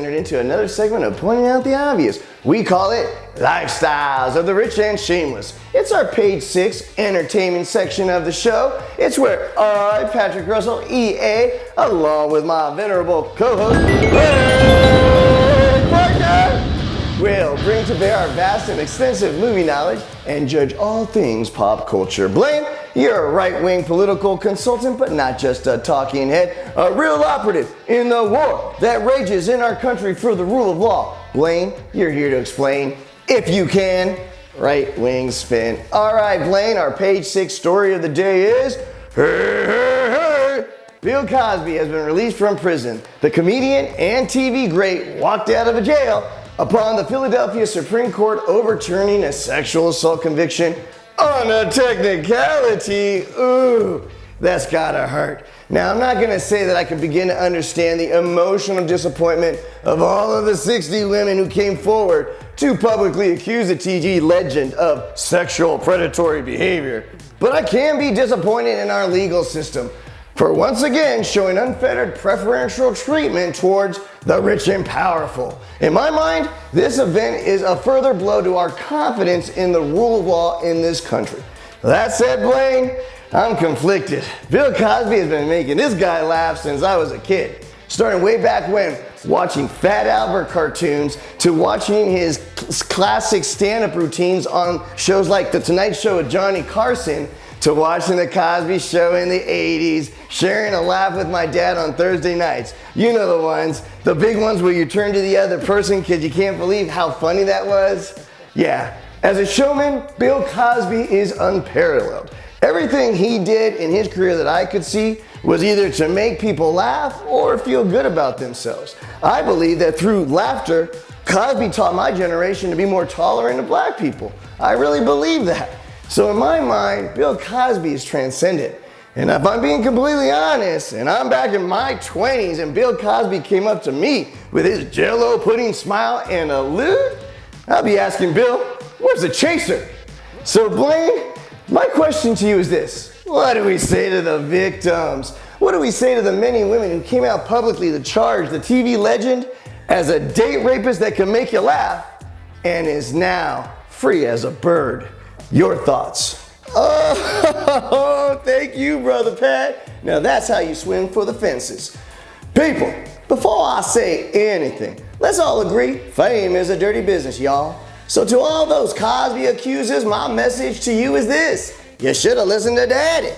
entered into another segment of Pointing Out the Obvious. We call it Lifestyles of the Rich and Shameless. It's our page 6 entertainment section of the show. It's where I, Patrick Russell, EA, along with my venerable co-host, Ray Parker, will bring to bear our vast and extensive movie knowledge and judge all things pop culture. Blaine, you're a right-wing political consultant, but not just a talking head, a real operative in the war that rages in our country for the rule of law. Blaine, you're here to explain, if you can, right-wing spin. All right, Blaine, our page 6 story of the day is, Bill Cosby has been released from prison. The comedian and TV great walked out of a jail upon the Philadelphia Supreme Court overturning a sexual assault conviction on a technicality. Ooh, that's gotta hurt. Now, I'm not gonna say that I can begin to understand the emotional disappointment of all of the 60 women who came forward to publicly accuse the TV legend of sexual predatory behavior. But I can be disappointed in our legal system for once again showing unfettered preferential treatment towards the rich and powerful. In my mind, this event is a further blow to our confidence in the rule of law in this country. That said, Blaine, I'm conflicted. Bill Cosby has been making this guy laugh since I was a kid. Starting way back when, watching Fat Albert cartoons to watching his classic stand-up routines on shows like The Tonight Show with Johnny Carson, to watching The Cosby Show in the 80s, sharing a laugh with my dad on Thursday nights. You know the ones, the big ones where you turn to the other person because you can't believe how funny that was. Yeah, as a showman, Bill Cosby is unparalleled. Everything he did in his career that I could see was either to make people laugh or feel good about themselves. I believe that through laughter, Cosby taught my generation to be more tolerant of black people. I really believe that. So in my mind, Bill Cosby is transcendent. And if I'm being completely honest, and I'm back in my 20s and Bill Cosby came up to me with his Jell-O pudding smile and a lewd, I'll be asking Bill, where's the chaser? So Blaine, my question to you is this. What do we say to the victims? What do we say to the men and women who came out publicly to charge the TV legend as a date rapist that can make you laugh and is now free as a bird? Your thoughts? Oh, thank you, Brother Pat. Now that's how you swing for the fences. People, before I say anything, let's all agree, fame is a dirty business, y'all. So to all those Cosby accusers, my message to you is this. You should have listened to Daddy.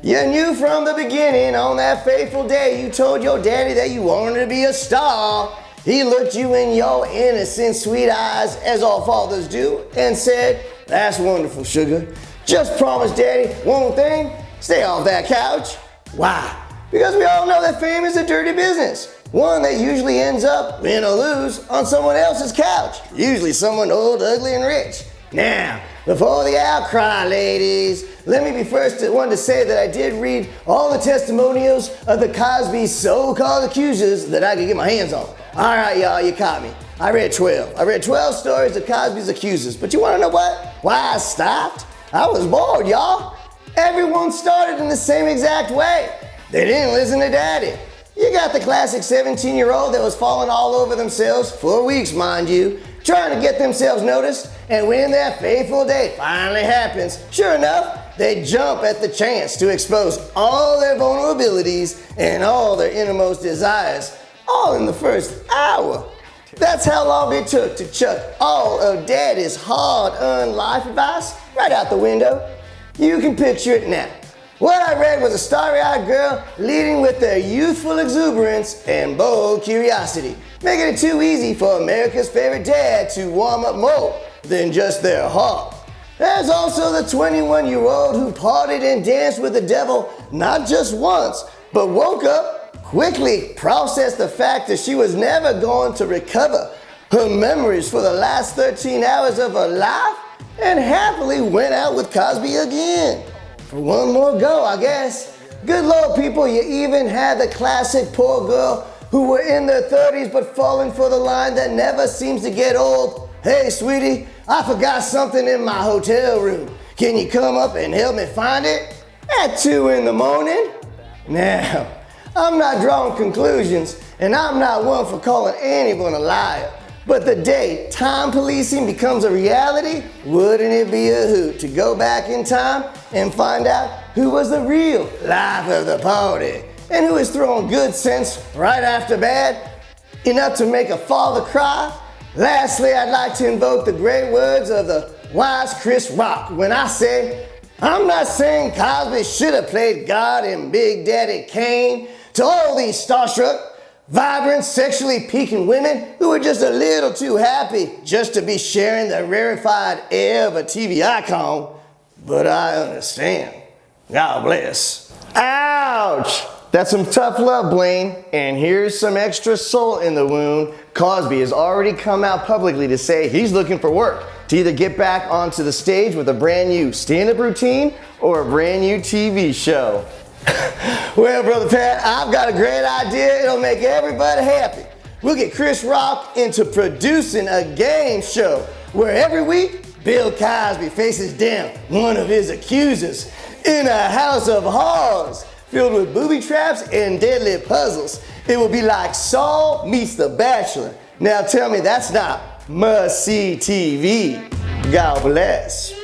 You knew from the beginning on that fateful day you told your daddy that you wanted to be a star. He looked you in your innocent, sweet eyes, as all fathers do, and said, that's wonderful, sugar. Just promise Daddy one thing, stay off that couch. Why? Because we all know that fame is a dirty business. One that usually ends up, win or lose, on someone else's couch. Usually someone old, ugly, and rich. Now, before the outcry, ladies, let me be first one to say that I did read all the testimonials of the Cosby so-called accusers that I could get my hands on. All right, y'all, you caught me. I read 12. I read 12 stories of Cosby's accusers. But you want to know what? Why I stopped? I was bored, y'all. Everyone started in the same exact way. They didn't listen to Daddy. You got the classic 17-year-old that was falling all over themselves for weeks, mind you, trying to get themselves noticed. And when that fateful day finally happens, sure enough, they jump at the chance to expose all their vulnerabilities and all their innermost desires, all in the first hour. That's how long it took to chuck all of Daddy's hard-earned life advice right out the window. You can picture it now. What I read was a starry-eyed girl leading with their youthful exuberance and bold curiosity, making it too easy for America's favorite dad to warm up more than just their heart. There's also the 21-year-old who partied and danced with the devil not just once, but woke up, quickly processed the fact that she was never going to recover her memories for the last 13 hours of her life, and happily went out with Cosby again. For one more go, I guess. Good Lord, people, you even had the classic poor girl who were in their 30s but falling for the line that never seems to get old. Hey, sweetie, I forgot something in my hotel room. Can you come up and help me find it? At 2 in the morning? Now, I'm not drawing conclusions, and I'm not one for calling anyone a liar. But the day time policing becomes a reality, wouldn't it be a hoot to go back in time and find out who was the real life of the party and who is throwing good sense right after bad, enough to make a father cry? Lastly, I'd like to invoke the great words of the wise Chris Rock when I say, I'm not saying Cosby should have played God in Big Daddy Kane. To all these starstruck, vibrant, sexually piquing women who are just a little too happy just to be sharing the rarefied air of a TV icon. But I understand. God bless. Ouch! That's some tough love, Blaine. And here's some extra salt in the wound. Cosby has already come out publicly to say he's looking for work to either get back onto the stage with a brand new stand-up routine or a brand new TV show. Well, Brother Pat, I've got a great idea. It'll make everybody happy. We'll get Chris Rock into producing a game show where every week Bill Cosby faces down one of his accusers in a house of horrors filled with booby traps and deadly puzzles. It will be like Saul meets The Bachelor. Now tell me that's not must-see TV. God bless.